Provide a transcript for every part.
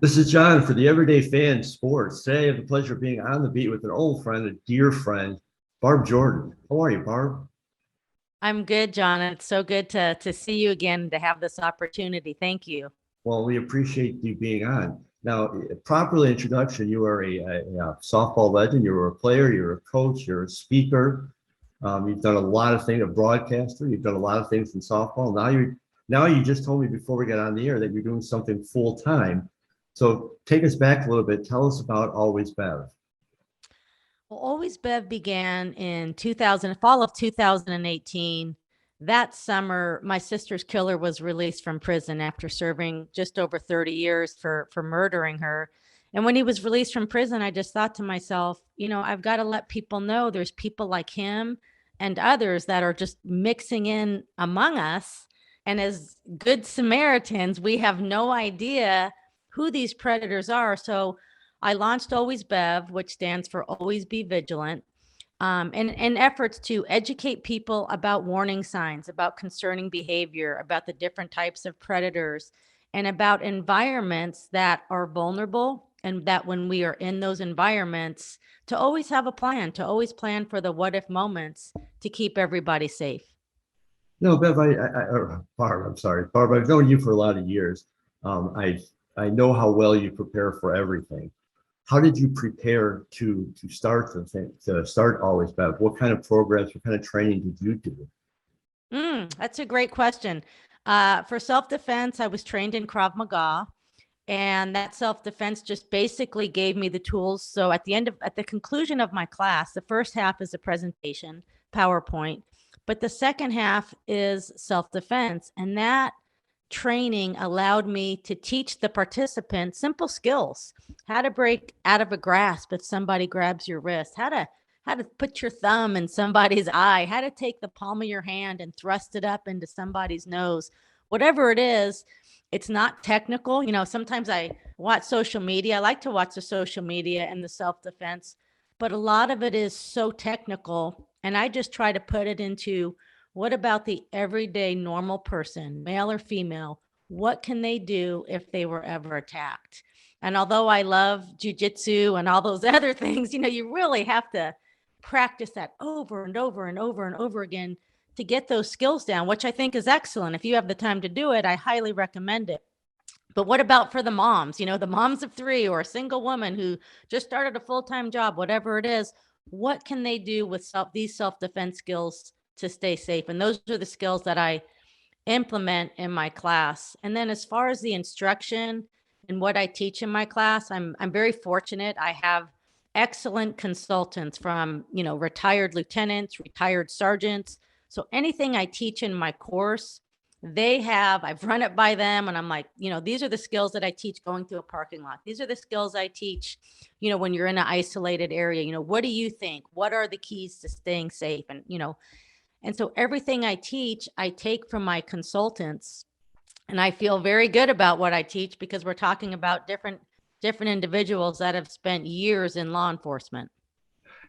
This is John for the Everyday Fan Sports. Today, I have the pleasure of being on the beat with an old friend, a dear friend, Barb Jordan. How are you, Barb? I'm good, John. It's so good to see you again, to have this opportunity. Thank you. Well, we appreciate you being on. Now, properly introduction, you are a softball legend. You were a player, you're a coach, you're a speaker. You've done a lot of things, a broadcaster. You've done a lot of things in softball. Now you just told me before we got on the air that you're doing something full time. So take us back a little bit. Tell us about Always Bev. Well, Always Bev began in fall of 2018. That summer, my sister's killer was released from prison after serving just over 30 years for murdering her. And when he was released from prison, I just thought to myself, I've got to let people know there's people like him and others that are just mixing in among us. And as good Samaritans, we have no idea who these predators are. So I launched Always Bev, which stands for Always Be Vigilant, in efforts to educate people about warning signs, about concerning behavior, about the different types of predators, and about environments that are vulnerable, and that when we are in those environments, to always have a plan, to always plan for the what if moments to keep everybody safe. No, Bev, or Barb, I'm sorry. Barb, I've known you for a lot of years. I know how well you prepare for everything. How did you prepare to start the thing, to start Always Bev? What kind of programs, what kind of training did you do? That's a great question. For self-defense, I was trained in Krav Maga, and that self-defense just basically gave me the tools. So at the conclusion of my class, the first half is a presentation, PowerPoint, but the second half is self-defense. And that training allowed me to teach the participants simple skills: how to break out of a grasp if somebody grabs your wrist, how to put your thumb in somebody's eye, how to take the palm of your hand and thrust it up into somebody's nose. Whatever it is, it's not technical. Sometimes I watch social media. I like to watch the social media and the self-defense, but a lot of it is so technical. And I just try to put it into, what about the everyday normal person, male or female? What can they do if they were ever attacked? And although I love jujitsu and all those other things, you really have to practice that over and over and over and over again to get those skills down, which I think is excellent. If you have the time to do it, I highly recommend it. But what about for the moms, the moms of three, or a single woman who just started a full-time job, whatever it is? What can they do with these self-defense skills to stay safe? And those are the skills that I implement in my class. And then as far as the instruction and what I teach in my class, I'm very fortunate. I have excellent consultants from, retired lieutenants, retired sergeants. So anything I teach in my course, I've run it by them, and I'm like, these are the skills that I teach going through a parking lot. These are the skills I teach, when you're in an isolated area. What do you think? What are the keys to staying safe? And so everything I teach, I take from my consultants, and I feel very good about what I teach because we're talking about different individuals that have spent years in law enforcement.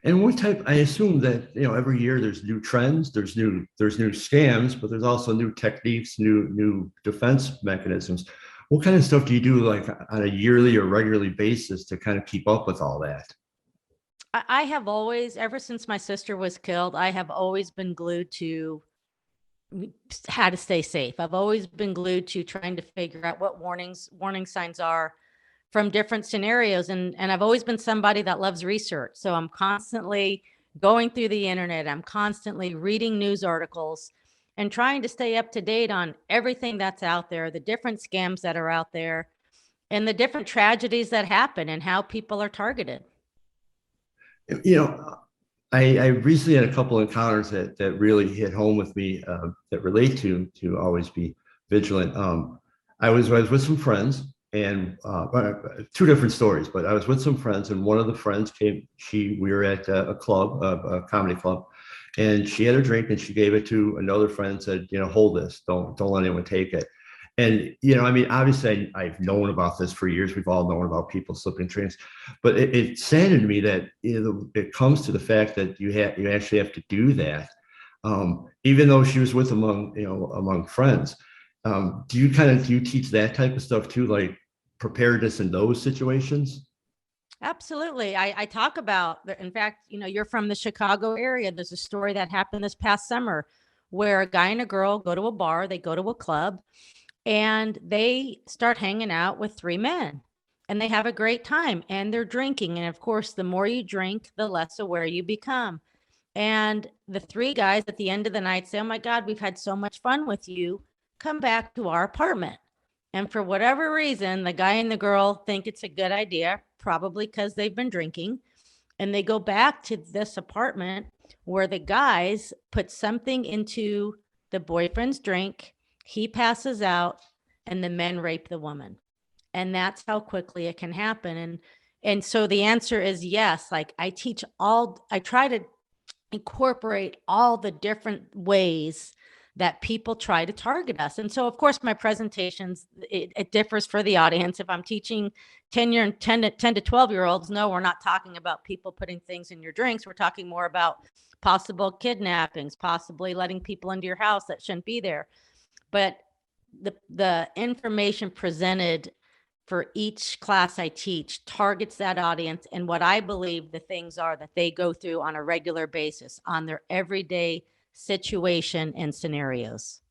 And what type? I assume that every year there's new trends, there's new scams, but there's also new techniques, new defense mechanisms. What kind of stuff do you do, like on a yearly or regularly basis, to kind of keep up with all that? I have always, ever since my sister was killed, I have always been glued to how to stay safe. I've always been glued to trying to figure out what warning signs are from different scenarios. And I've always been somebody that loves research. So I'm constantly going through the internet. I'm constantly reading news articles and trying to stay up to date on everything that's out there, the different scams that are out there, and the different tragedies that happen and how people are targeted. You know, I recently had a couple encounters that really hit home with me, that relate to always be vigilant. I was with some friends, and two different stories, but I was with some friends, and one of the friends came. We were at a club, a comedy club, and she had a drink, and she gave it to another friend and said, hold this, don't let anyone take it. And I mean, obviously, I've known about this for years. We've all known about people slipping drinks, but it saddened me that it comes to the fact that you actually have to do that, even though she was with among friends. Do you teach that type of stuff too? Like, preparedness in those situations? Absolutely. I talk about, in fact, you're from the Chicago area. There's a story that happened this past summer where a guy and a girl go to a bar, they go to a club, and they start hanging out with three men, and they have a great time and they're drinking. And of course, the more you drink, the less aware you become. And the three guys at the end of the night say, "Oh my God, we've had so much fun with you. Come back to our apartment." And for whatever reason, the guy and the girl think it's a good idea, probably because they've been drinking. And they go back to this apartment where the guys put something into the boyfriend's drink. He passes out and the men rape the woman. And that's how quickly it can happen. And so the answer is yes. Like I try to incorporate all the different ways that people try to target us. And so, of course, my presentations, it differs for the audience. If I'm teaching 10 to 12-year-olds, no, we're not talking about people putting things in your drinks. We're talking more about possible kidnappings, possibly letting people into your house that shouldn't be there. But the information presented for each class I teach targets that audience and what I believe the things are that they go through on a regular basis on their everyday situation and scenarios.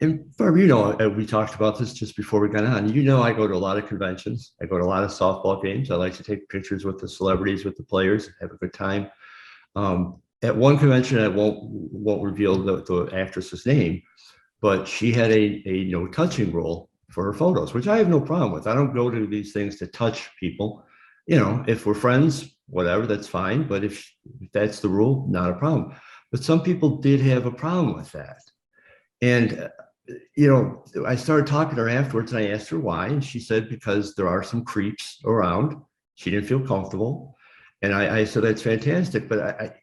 And Barb, we talked about this just before we got on. I go to a lot of conventions. I go to a lot of softball games. I like to take pictures with the celebrities, with the players, have a good time. At one convention, I won't reveal the actress's name, but she had a no touching rule for her photos, which I have no problem with. I don't go to these things to touch people. If we're friends, whatever, that's fine. But if that's the rule, not a problem. But some people did have a problem with that. And, I started talking to her afterwards and I asked her why. And she said, because there are some creeps around. She didn't feel comfortable. And I said, that's fantastic. But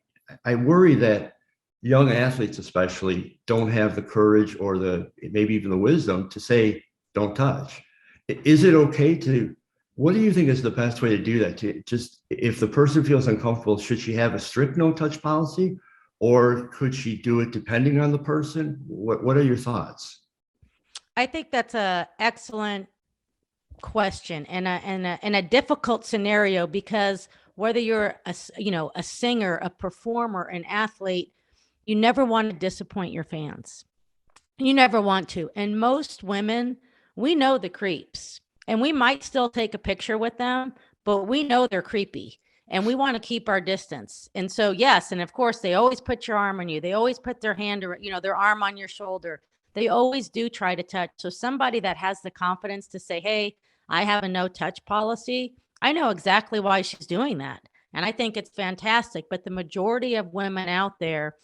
I worry that young athletes especially don't have the courage or maybe even the wisdom to say, don't touch. Is it okay what do you think is the best way to do that? To just, if the person feels uncomfortable, should she have a strict no touch policy? Or could she do it depending on the person? What are your thoughts? I think that's a excellent question and a difficult scenario, because whether you're a singer, a performer, an athlete, you never want to disappoint your fans. You never want to. And most women, we know the creeps, and we might still take a picture with them, but we know they're creepy and we want to keep our distance. And so, yes. And of course, they always put your arm on you. They always put their hand or, their arm on your shoulder. They always do try to touch. So somebody that has the confidence to say, "Hey, I have a no touch policy," I know exactly why she's doing that. And I think it's fantastic. But the majority of women out there,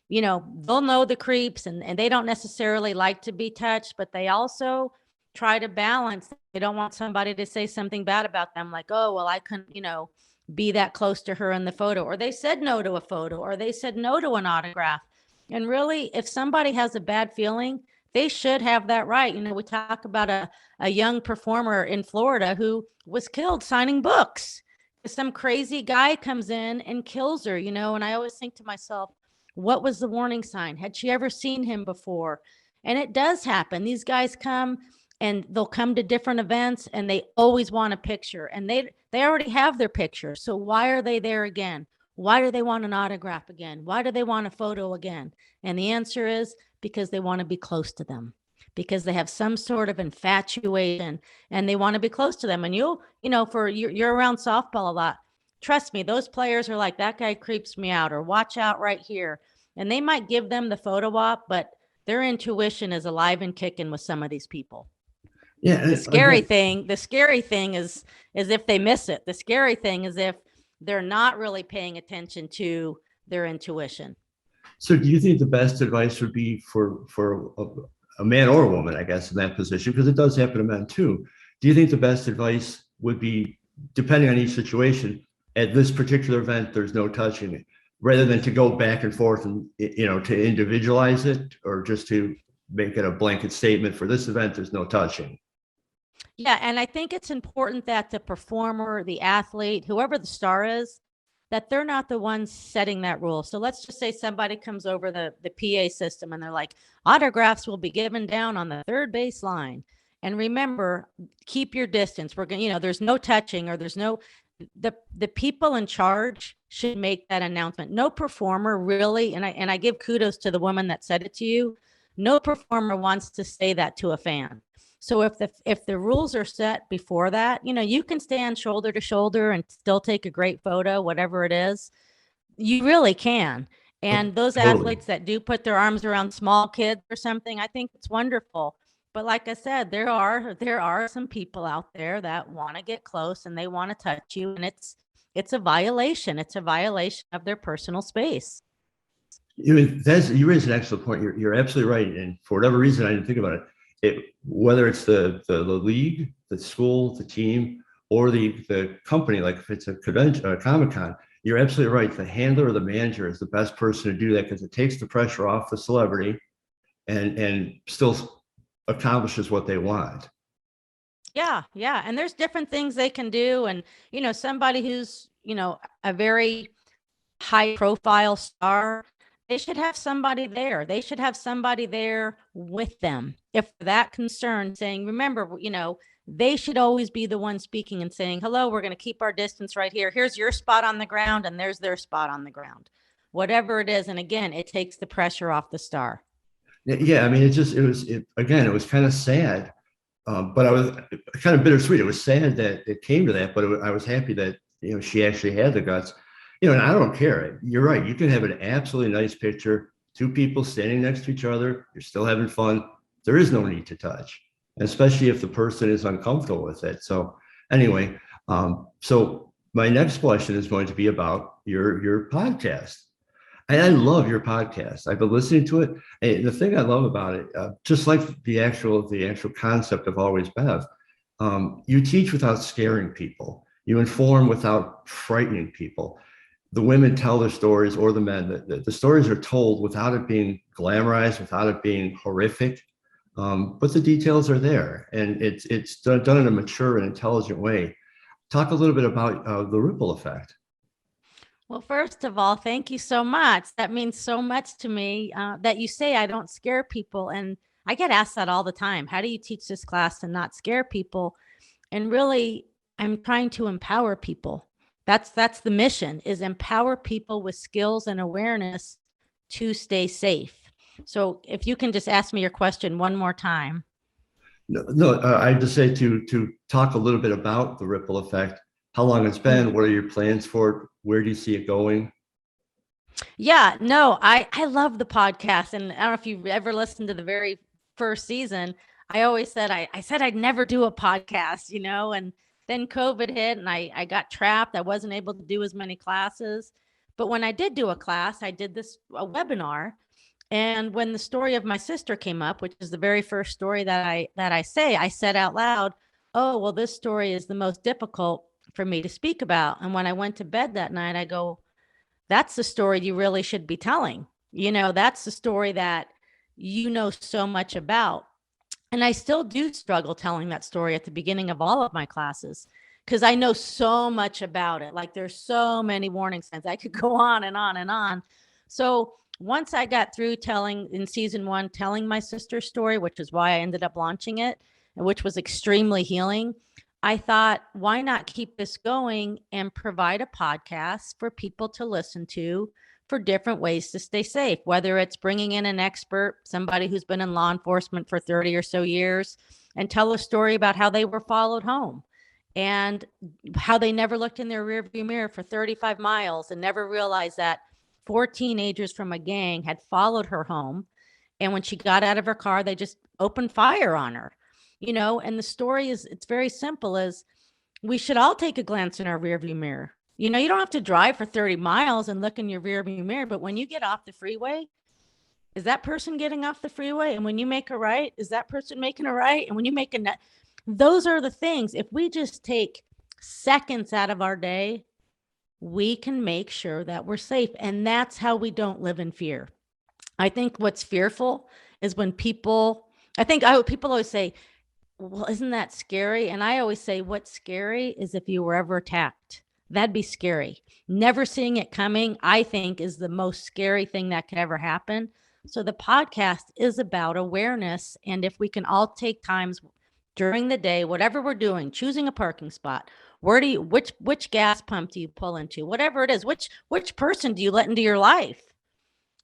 they'll know the creeps and they don't necessarily like to be touched, but they also try to balance. They don't want somebody to say something bad about them, like, "Oh, well, I couldn't, be that close to her in the photo," or they said no to a photo, or they said no to an autograph. And really, if somebody has a bad feeling, they should have that right. We talk about a young performer in Florida who was killed signing books. Some crazy guy comes in and kills her, and I always think to myself, what was the warning sign? Had she ever seen him before? And it does happen. These guys come and they'll come to different events and they always want a picture, and they already have their picture. So why are they there again? Why do they want an autograph again? Why do they want a photo again? And the answer is because they want to be close to them, because they have some sort of infatuation and they want to be close to them. And you're around softball a lot. Trust me, those players are like, "That guy creeps me out," or "Watch out right here." And they might give them the photo op, but their intuition is alive and kicking with some of these people. Yeah. The scary thing is if they miss it. The scary thing is if they're not really paying attention to their intuition. So do you think the best advice would be for a man or a woman, I guess, in that position, because it does happen to men too? Do you think the best advice would be, depending on each situation, at this particular event, there's no touching it, rather than to go back and forth and, to individualize it, or just to make it a blanket statement for this event, there's no touching? Yeah. And I think it's important that the performer, the athlete, whoever the star is, that they're not the ones setting that rule. So let's just say somebody comes over the PA system and they're like, "Autographs will be given down on the third base line." And remember, keep your distance. We're going to, there's no touching, or there's no, the people in charge should make that announcement. No performer really, and I give kudos to the woman that said it to you. No performer wants to say that to a fan. So if the rules are set before that, you can stand shoulder to shoulder and still take a great photo, whatever it is. You really can. And those Totally. athletes that do put their arms around small kids or something, I think it's wonderful. But like I said, there are some people out there that want to get close and they want to touch you, and it's a violation. It's a violation of their personal space. You raise an excellent point. You're absolutely right. And for whatever reason, I didn't think about it. Whether it's the league, the school, the team, or the company, like if it's a convention, a Comic-Con, you're absolutely right. The handler or the manager is the best person to do that, because it takes the pressure off the celebrity and still accomplishes what they want. Yeah, yeah. And there's different things they can do. And, somebody who's, a very high profile star, they should have somebody there. They should have somebody there with them. If that concerned, saying, remember, they should always be the one speaking and saying, hello, we're going to keep our distance right here. Here's your spot on the ground, and there's their spot on the ground, whatever it is. And again, it takes the pressure off the star. Yeah, I mean, it was kind of sad, but I was kind of bittersweet. It was sad that it came to that, but I was happy that she actually had the guts. And I don't care. You're right. You can have an absolutely nice picture, two people standing next to each other. You're still having fun. There is no need to touch, especially if the person is uncomfortable with it. So anyway, so my next question is going to be about your podcast. And I love your podcast. I've been listening to it. And the thing I love about it, just like the actual concept of Always Bev, you teach without scaring people. You inform without frightening people. The women tell their stories, or the men. The stories are told without it being glamorized, without it being horrific. But the details are there, and it's done in a mature and intelligent way. Talk a little bit about the ripple effect. Well, first of all, thank you so much. That means so much to me, that you say I don't scare people. And I get asked that all the time. How do you teach this class and not scare people? And really, I'm trying to empower people. That's the mission, is empower people with skills and awareness to stay safe. So if you can just ask me your question one more time. No, I just say to talk a little bit about the ripple effect, how long it's been, what are your plans for it, where do you see it going? Yeah, no, I love the podcast. And I don't know if you've ever listened to the very first season. I always said, I said I'd never do a podcast, and then COVID hit and I got trapped. I wasn't able to do as many classes. But when I did do a class, I did a webinar. And when the story of my sister came up, which is the very first story that I said out loud, oh, well, this story is the most difficult for me to speak about. And when I went to bed that night, I go, that's the story you really should be telling. That's the story that so much about. And I still do struggle telling that story at the beginning of all of my classes, because I know so much about it. Like, there's so many warning signs. I could go on and on and on. So once I got through in season 1, telling my sister's story, which is why I ended up launching it, which was extremely healing, I thought, why not keep this going and provide a podcast for people to listen to for different ways to stay safe, whether it's bringing in an expert, somebody who's been in law enforcement for 30 or so years, and tell a story about how they were followed home and how they never looked in their rearview mirror for 35 miles and never realized that 4 teenagers from a gang had followed her home. And when she got out of her car, they just opened fire on her, and the story it's very simple, is we should all take a glance in our rearview mirror. You don't have to drive for 30 miles and look in your rearview mirror, but when you get off the freeway, is that person getting off the freeway? And when you make a right, is that person making a right? And when you make those are the things. If we just take seconds out of our day, we can make sure that we're safe. And that's how we don't live in fear. I think what's fearful is when people always say, well, isn't that scary? And I always say, what's scary is if you were ever attacked. That'd be scary. Never seeing it coming, I think, is the most scary thing that could ever happen. So the podcast is about awareness. And if we can all take during the day, whatever we're doing, choosing a parking spot, which gas pump do you pull into, whatever it is, which person do you let into your life?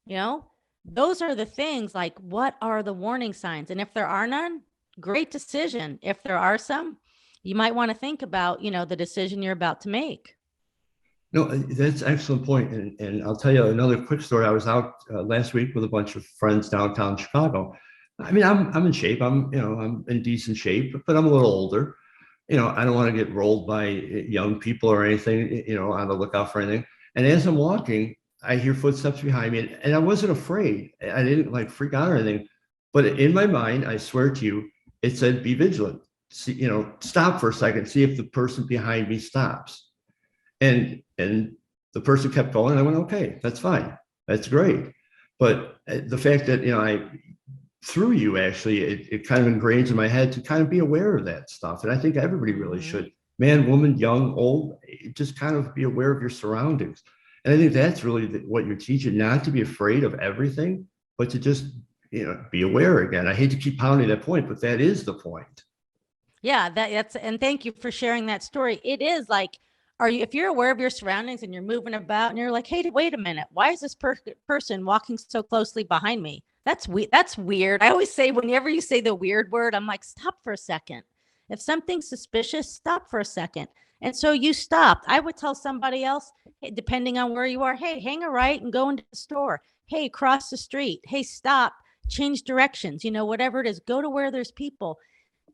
You know, those are the things like, what are the warning signs? And if there are none, great decision. If there are some, you might want to think about, the decision you're about to make. No, that's an excellent point. And I'll tell you another quick story. I was out last week with a bunch of friends downtown Chicago. I mean, I'm in shape. I'm in decent shape, but I'm a little older. I don't want to get rolled by young people or anything, on the lookout for anything. And as I'm walking, I hear footsteps behind me, and I wasn't afraid. I didn't like freak out or anything. But in my mind, I swear to you, it said, be vigilant. See, stop for a second, see if the person behind me stops. And the person kept going. And I went, okay, that's fine. That's great. But the fact that, I through you, actually, it kind of ingrains in my head to kind of be aware of that stuff. And I think everybody really should, man, woman, young, old, just kind of be aware of your surroundings. And I think that's really what you're teaching, not to be afraid of everything, but to just, be aware again. I hate to keep pounding that point, but that is the point. Yeah, and thank you for sharing that story. It is like, if you're aware of your surroundings and you're moving about and you're like, hey, wait a minute, why is this person walking so closely behind me? That's weird. I always say, whenever you say the weird word, I'm like, stop for a second. If something's suspicious, stop for a second. And so you stopped. I would tell somebody else, hey, depending on where you are, hey, hang a right and go into the store. Hey, cross the street. Hey, stop, change directions, whatever it is, go to where there's people.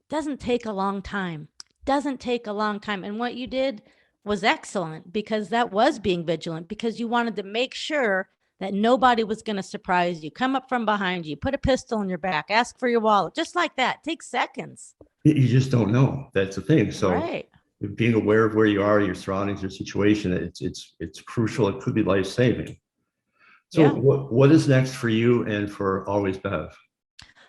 Doesn't take a long time. And what you did was excellent, because that was being vigilant, because you wanted to make sure that nobody was going to surprise you, come up from behind you, put a pistol in your back, ask for your wallet, just like that. It takes seconds. You just don't know. That's the thing. So Right. being aware of where you are, your surroundings, your situation, it's crucial. It could be life-saving. So Yeah. what is next for you and for Always Bev?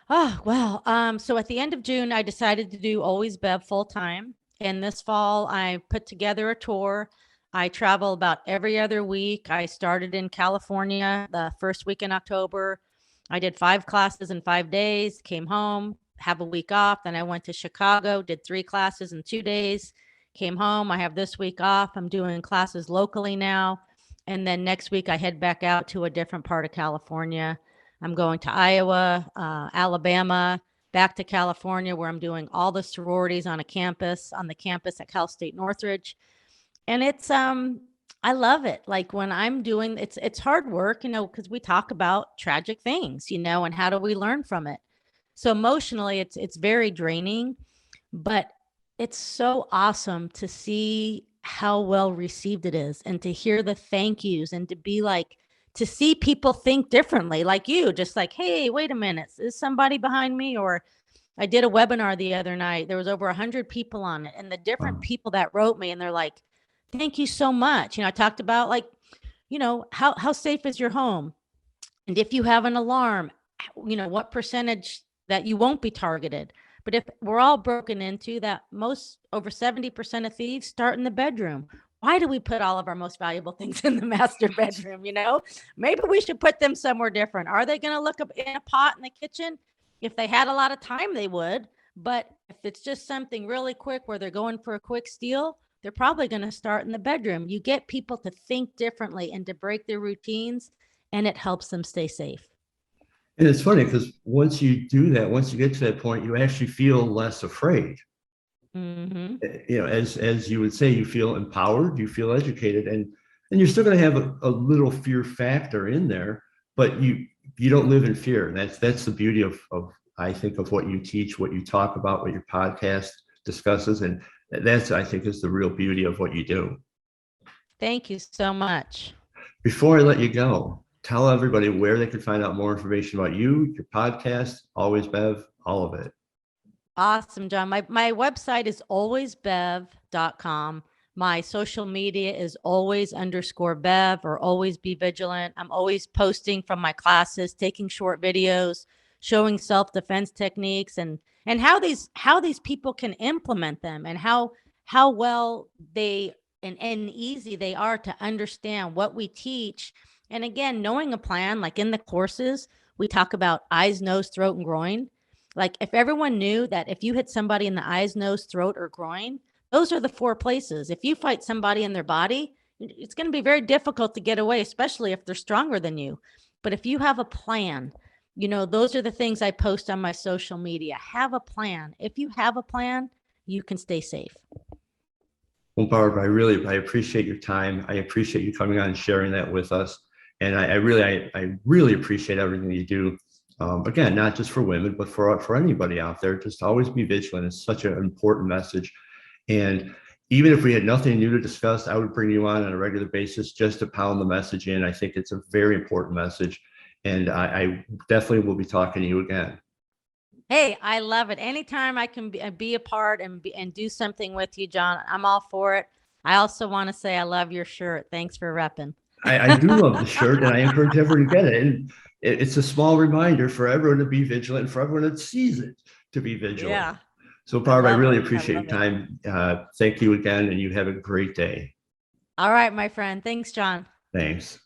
Oh, well, so at the end of June, I decided to do Always Bev full time. And this fall, I put together a tour. I travel about every other week. I started in California the first week in October. I did 5 classes in 5 days, came home, have a week off. Then I went to Chicago, did 3 classes in 2 days, came home. I have this week off. I'm doing classes locally now. And then next week, I head back out to a different part of California. I'm going to Iowa, Alabama, back to California, where I'm doing all the sororities on the campus at Cal State Northridge. And I love it. Like, when I'm doing, it's hard work, because we talk about tragic things, and how do we learn from it? So emotionally, it's very draining, but it's so awesome to see how well received it is, and to hear the thank yous, and to see people think differently, like you, just like, hey, wait a minute, is somebody behind me? Or I did a webinar the other night. There was over 100 people on it, and the different people that wrote me, and they're like, thank you so much. I talked about, like, how safe is your home? And if you have an alarm, what percentage that you won't be targeted. But if we're all broken into, that most over 70% of thieves start in the bedroom. Why do we put all of our most valuable things in the master bedroom? Maybe we should put them somewhere different. Are they going to look up in a pot in the kitchen? If they had a lot of time, they would. But if it's just something really quick where they're going for a quick steal, they're probably going to start in the bedroom. You get people to think differently and to break their routines, and it helps them stay safe. And it's funny because once you do that, once you get to that point, you actually feel less afraid. Mm-hmm. As you would say, you feel empowered, you feel educated, and you're still going to have a little fear factor in there, but you don't live in fear. And that's the beauty of I think of what you teach, what you talk about, what your podcast discusses, and that's, I think, is the real beauty of what you do. Thank you so much. Before I let you go, tell everybody where they can find out more information about you, your podcast, Always Bev, all of it. Awesome, John. My website is alwaysbev.com. My social media is always_Bev or always be vigilant. I'm always posting from my classes, taking short videos, showing self-defense techniques, and how these people can implement them, and how well they and easy they are to understand what we teach. And again, knowing a plan, like in the courses, we talk about eyes, nose, throat, and groin. Like if everyone knew that if you hit somebody in the eyes, nose, throat, or groin, those are the 4 places. If you fight somebody in their body, it's going to be very difficult to get away, especially if they're stronger than you. But if you have a plan, those are the things I post on my social media. Have a plan. If you have a plan, you can stay safe. Well, Barb, I appreciate your time. I appreciate you coming on and sharing that with us. And I really appreciate everything you do. Again, not just for women, but for anybody out there. Just always be vigilant. It's such an important message. And even if we had nothing new to discuss, I would bring you on a regular basis just to pound the message in. I think it's a very important message. And I definitely will be talking to you again. Hey, I love it. Anytime I can be a part and do something with you, John, I'm all for it. I also want to say I love your shirt. Thanks for repping. I do love the shirt, and I encourage everyone to get it. And it's a small reminder for everyone to be vigilant, and for everyone that sees it to be vigilant. Yeah. So, Barb, I really I appreciate your love it. time. Thank you again, and you have a great day. All right, my friend. Thanks, John. Thanks.